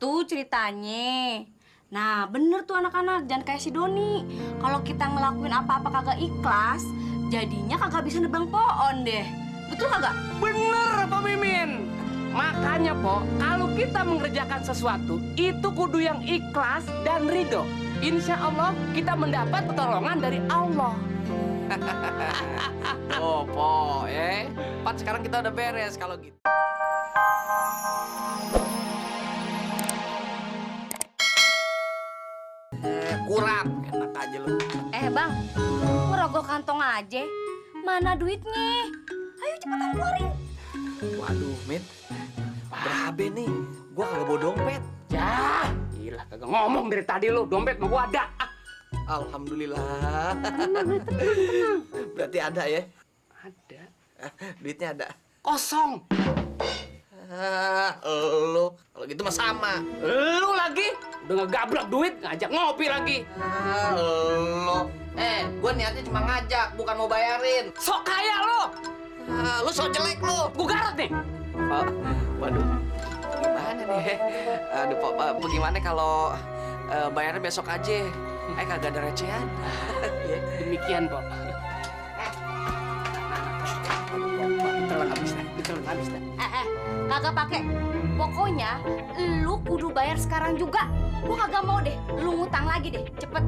gitu ceritanya. Nah, bener tuh anak-anak, jangan kayak si Doni. Kalau kita ngelakuin apa-apa kagak ikhlas, jadinya kagak bisa nebang pohon deh. Betul kagak? Bener, Pak Mimin. Makanya, Po, kalau kita mengerjakan sesuatu, itu kudu yang ikhlas dan ridho. Insya Allah kita mendapat pertolongan dari Allah. Oh, Po, Pat, sekarang kita udah beres kalau gitu. Kurang, enak aja lu. Bang, lu rogoh kantong aja. Mana duitnya? Ayo cepetan keluarin. Waduh, Mit. Berabe nih, gua kagak bawa dompet. Ya, gila kagak ngomong dari tadi lu. Dompet mah gua ada. Alhamdulillah. Berarti ada ya? Ada. Duitnya ada. Kosong. Lo, kalau gitu mah sama. Lu lagi udah ngegablak duit, ngajak ngopi lagi. Lo, gua niatnya cuma ngajak, bukan mau bayarin. Sok kaya lu. Lu so jelek lu. Gua garot nih. Pak, waduh, gimana nih? Aduh, Pak, bagaimana kalau bayarnya besok aja? Kagak ada recehan. Demikian, Pok. Ditelan habis dah. Kagak pakai. Pokoknya lu kudu bayar sekarang juga. Gua kagak mau deh, lu ngutang lagi deh, cepet.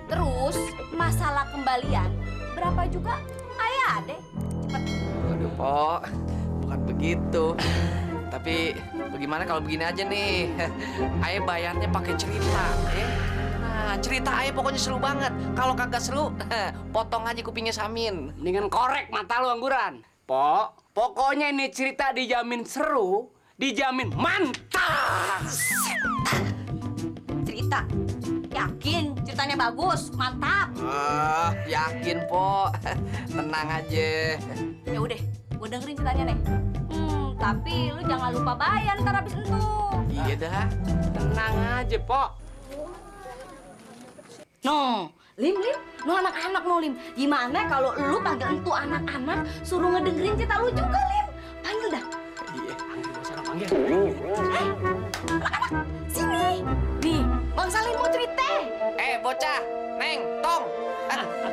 Terus masalah kembalian berapa juga? Ayah deh, cepet. Waduh, Pok, bukan begitu. Tapi bagaimana kalau begini aja nih? Ayah bayarnya pakai cerita, ya? Nah, cerita ayah pokoknya seru banget. Kalau kagak seru, potong aja kupingnya Samin. Mendingan korek mata lu angguran. Pok, pokoknya ini cerita dijamin seru, dijamin mantap. Cerita. Yakin ceritanya bagus, mantap. Yakin, Pok. Tenang aja. Ya udah, gua dengerin ceritanya nih. Tapi lu jangan lupa bayar ntar habis itu. Iya dah. Tenang aja, Pok. No, Lim, lu anak-anak no, Lim. Gimana kalau lu panggil entu anak-anak suruh ngedengerin cerita lu juga, Lim? Panggil dah. Iya. Panggil. Anak-anak, sini. Nih, Bang Salim mau cerita. Bocah, Neng, Tong,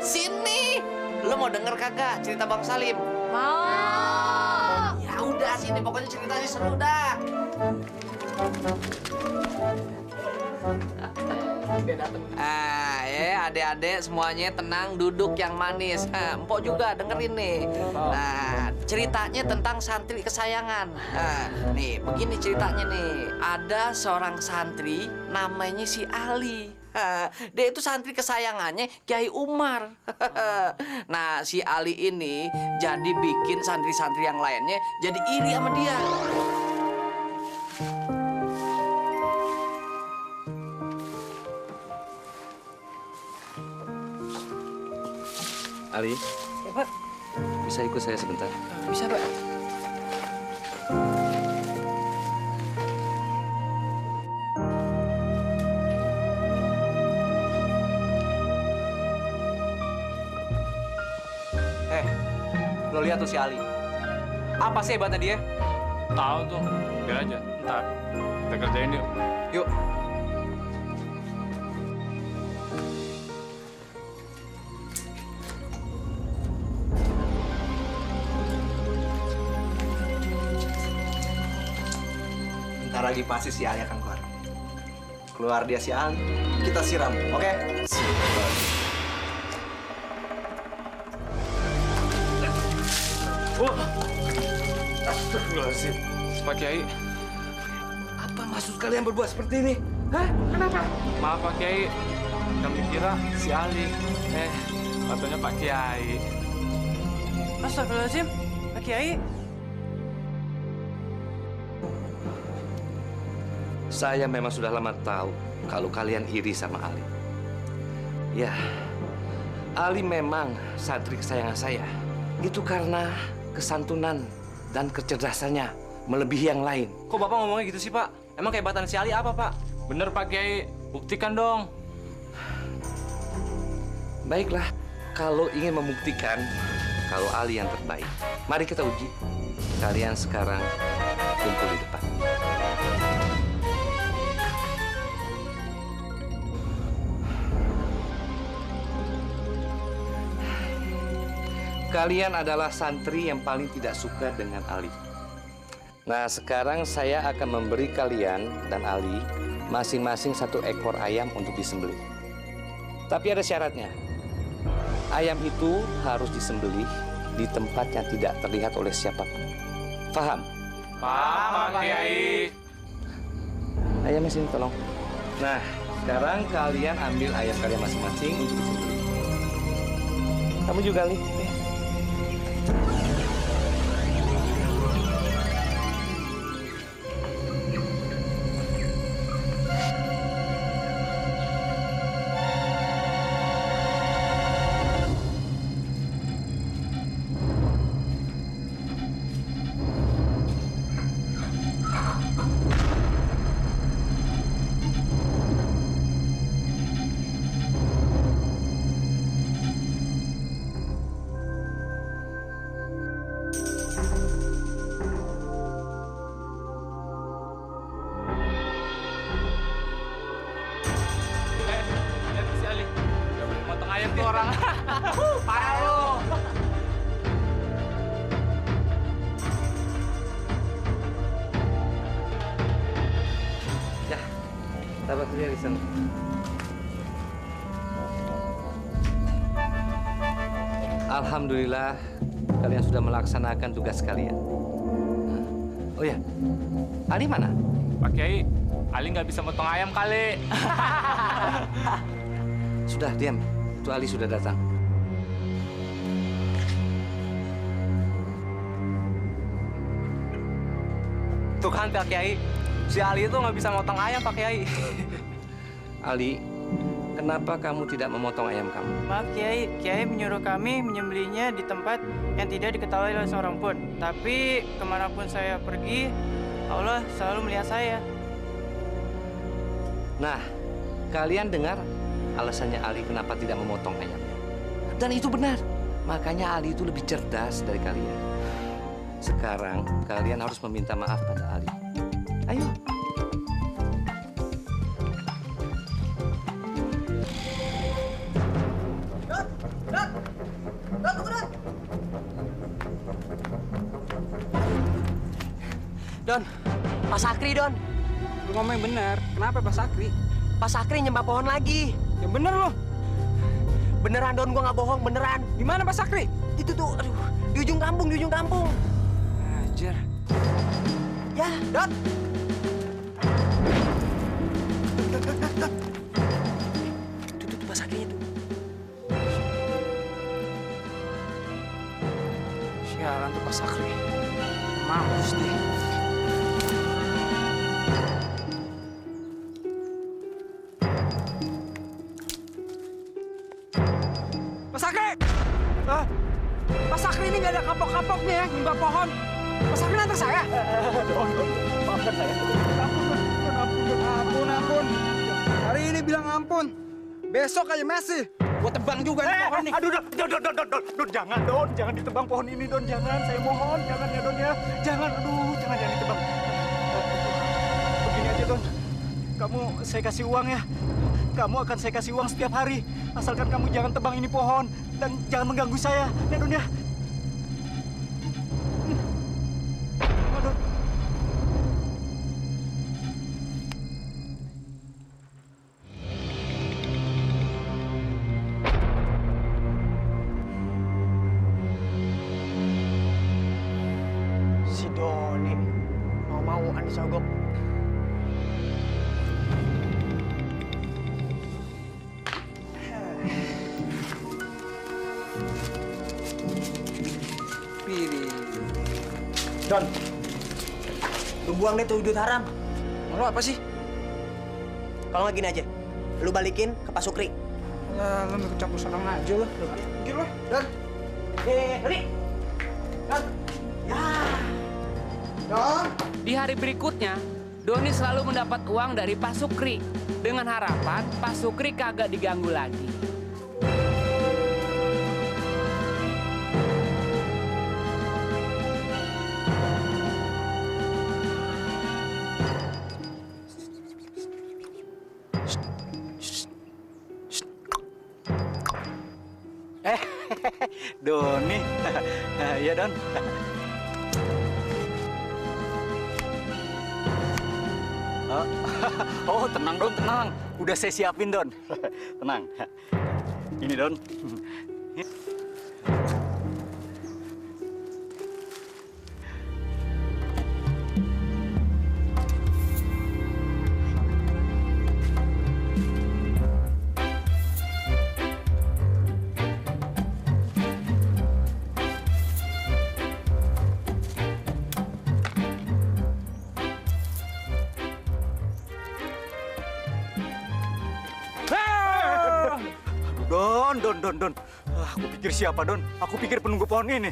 sini. Lu mau denger kagak cerita Bang Salim? Mau. Ya udah, sini pokoknya ceritanya seru dah. Adik-adik semuanya tenang, duduk yang manis. Empok juga dengerin nih. Nah, ceritanya tentang santri kesayangan. Nih, begini ceritanya nih. Ada seorang santri namanya si Ali. Dia itu santri kesayangannya Kiai Umar. Nah, si Ali ini jadi bikin santri-santri yang lainnya jadi iri sama dia. Ali, Ya, Pak. bisa ikut saya sebentar? Bisa, Pak. Lo lihat tuh si Ali. Apa sih hebatnya dia? Tahu tuh, biar aja. Ntar kita kerjain yuk. Yuk. Ntar lagi pasti si Ali akan keluar. Keluar dia si Ali, kita siram, oke? Astagfirullahaladzim. Pak Kiai. Apa maksud kalian berbuat seperti ini? Hah? Kenapa? Maaf Pak Kiai. Kami kira si Ali. Katanya Pak Kiai. Astagfirullahaladzim, Pak Kiai. Saya memang sudah lama tahu kalau kalian iri sama Ali. Ya, Ali memang santri kesayangan saya. Itu karena kesantunan dan kecerdasannya melebihi yang lain. Kok Bapak ngomongnya gitu sih, Pak? Emang kehebatan si Ali apa, Pak? Bener Pak Kiai. Buktikan dong. Baiklah, kalau ingin membuktikan kalau Ali yang terbaik, mari kita uji. Kalian sekarang kumpul di depan. kalian adalah santri yang paling tidak suka dengan Ali. Nah, sekarang saya akan memberi kalian dan Ali masing-masing 1 ekor ayam untuk disembelih. Tapi ada syaratnya. Ayam itu harus disembelih di tempat yang tidak terlihat oleh siapapun. Paham? Paham, Pak Kiai. Ayamnya sini tolong. Nah, sekarang kalian ambil ayam kalian masing-masing untuk disembelih. Kamu juga, Ali. Lihat si Ali. Udah boleh motong ayam tuh orang. Parah lu. Ya, sahabat kerja di sana. Alhamdulillah, kalian sudah melaksanakan tugas kalian. Oh ya, Ali mana? Pak Kiai, Ali nggak bisa motong ayam kali. Sudah, diam. Itu Ali sudah datang. Tuh kan Pak Kiai, si Ali itu nggak bisa motong ayam Pak Kiai. Ali, kenapa kamu tidak memotong ayam kamu? Maaf Kiai, Kiai menyuruh kami menyembelihnya di tempat yang tidak diketahui oleh seorang pun. Tapi kemanapun saya pergi, Allah selalu melihat saya. Nah, kalian dengar alasannya Ali kenapa tidak memotong ayamnya. Dan itu benar. Makanya Ali itu lebih cerdas dari kalian. Sekarang kalian harus meminta maaf pada Ali. Ayo. Don, Pak Sakri, Don. Lu ngomong yang benar. Kenapa Pak Sakri? Pak Sakri nyembah pohon lagi. Yang benar loh. Beneran, Don, gua nggak bohong, beneran. Di mana Pak Sakri? Itu tuh, aduh, di ujung kampung, di ujung kampung. Ajar. Ya, Don. Tuh, Pak Sakrinya tuh. Sialan tuh Pak Sakri. Mampus deh. Pak Sakri! Pak Sakri ini nggak ada kapok-kapoknya ya, nyembah pohon. Pak Sakri nanti saya. Maafkan saya. Ampun. Hari ini bilang ampun. Besok aja masih. Gua tebang juga nih pohon nih. Aduh, Don, jangan ditebang pohon ini, Don, jangan, saya mohon, jangan ya, Don ya, jangan ditebang. Begini aja, Don, saya kasih uang ya, kamu akan saya kasih uang setiap hari, asalkan kamu jangan tebang ini pohon dan jangan mengganggu saya, ya, Don ya. Don. Si Doni mau-mauan disogok. Don, Lu buang deh tuh duit haram. Lu apa sih? Kalau nggak gini aja, lu balikin ke Pak Sukri. Lah, lu ikut campur serang aja lu. Gini lu, Dan. Doni. Dan. Ya. Don. Di hari berikutnya, Doni selalu mendapat uang dari Pak Sukri dengan harapan Pak Sukri kagak diganggu lagi. Doni. Iya, Don. Oh, tenang, Don, tenang. Udah saya siapin, Don. Tenang. Ini, Don. Don. Aku pikir siapa, Don? Aku pikir penunggu pohon ini.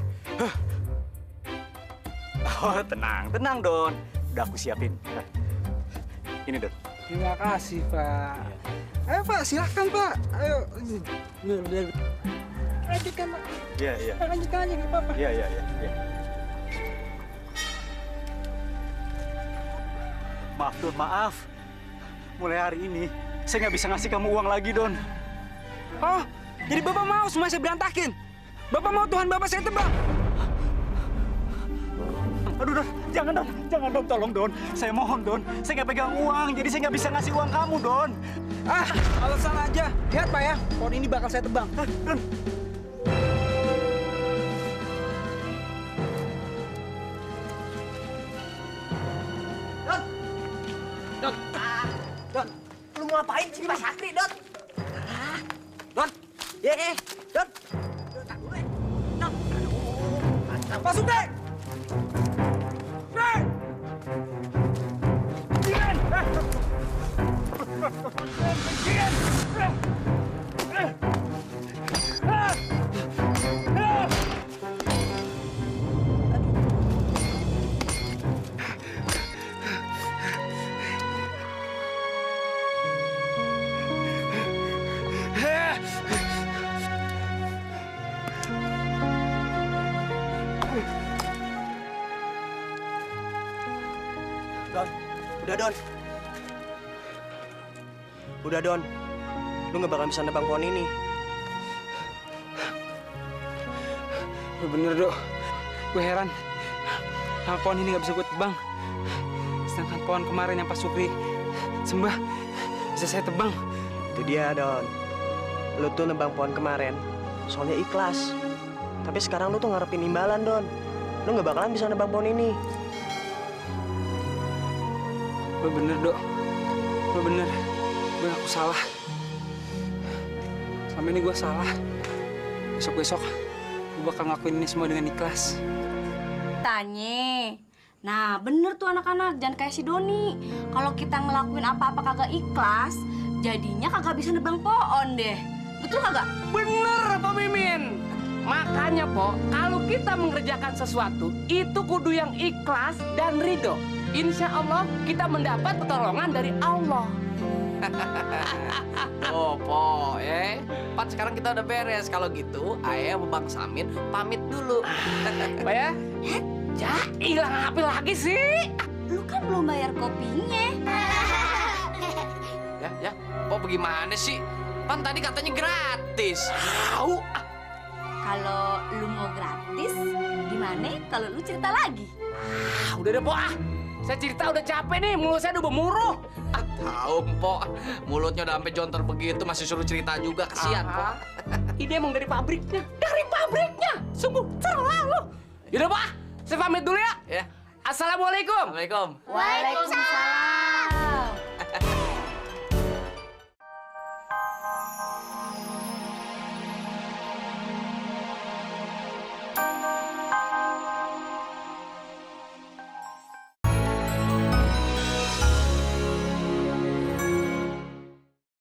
Oh, tenang, Don. Udah aku siapin. Ini, Don. Terima kasih, Pak. Ayo, Pak, silakan, Pak. Ayo. Lanjutkan, Pak. Iya. Lanjutkan aja, nggak apa-apa. Iya. Maaf, Don, maaf. Mulai hari ini, saya nggak bisa ngasih kamu uang lagi, Don. Oh, jadi Bapak mau semua saya berantakin? Bapak mau Tuhan Bapak saya tebang? Aduh, Don, jangan, Don, tolong, Don. Saya mohon, Don. Saya nggak pegang uang, jadi saya nggak bisa ngasih uang kamu, Don. Alasan aja. Lihat, Pak ya, pohon ini bakal saya tebang. Don. Don, lu mau ngapain sih Pak Sakri, Don? Don, Don. Tak dulu, Don. Pak Supri! Udah, Don. Lu nggak bakal bisa nebang pohon ini. Bener, Dok. Gue heran. Kenapa pohon ini nggak bisa gue tebang? Sedangkan pohon kemarin yang Pak Supri sembah bisa saya tebang. Itu dia, Don. Lu tuh nebang pohon kemarin, soalnya ikhlas. Tapi sekarang lu tuh ngarepin imbalan, Don. Lu nggak bakalan bisa nebang pohon ini. Lo bener, Dok. Lo bener. Gue ngaku salah. Selama ini gue salah. Besok-besok gue bakal ngelakuin ini semua dengan ikhlas. Tanya. Nah, bener tuh anak-anak. Jangan kayak si Doni. Kalau kita ngelakuin apa-apa kagak ikhlas, jadinya kagak bisa nebang pohon deh. Betul kagak? Bener, Pak Mimin. Makanya, Po, kalau kita mengerjakan sesuatu, itu kudu yang ikhlas dan ridho. Insya Allah kita mendapat pertolongan dari Allah. Oh, Po, Pan sekarang kita udah beres. Kalau gitu, ayah sama Bang Samin pamit dulu. Pak ya? Ya, hilang apa lagi sih? Lu kan belum bayar kopinya. Ya, Po bagaimana sih? Pan tadi katanya gratis. Tahu? Kalau lu mau gratis, gimana kalau lu cerita lagi? Udah deh, Po. Saya cerita udah capek nih, mulut saya udah bermuruh. Tahu, Po. Mulutnya udah sampai jontor begitu, masih suruh cerita juga. Kasihan, Po. Ini emang dari pabriknya. Dari pabriknya. Sungguh selalu. Yaudah, Pak. Saya pamit dulu ya. Ya. Assalamualaikum. Assalamualaikum. Waalaikumsalam.